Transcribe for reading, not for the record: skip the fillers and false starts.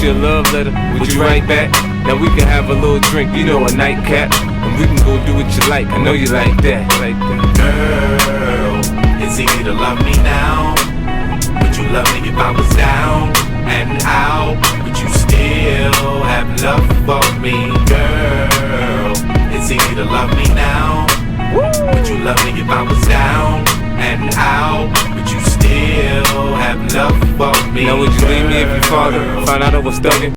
your love letter, would you write back? Now we can have a little drink, you know, a nightcap, and we can go do what you like. I know you like that. Girl, it's easy to love me now. Would you love me if I was down and out? Would you still have love for me? Girl, it's easy to love me now. Would you love me if I was down and out? Would you still have love for me? Now would you leave me if your father found out I was thugging?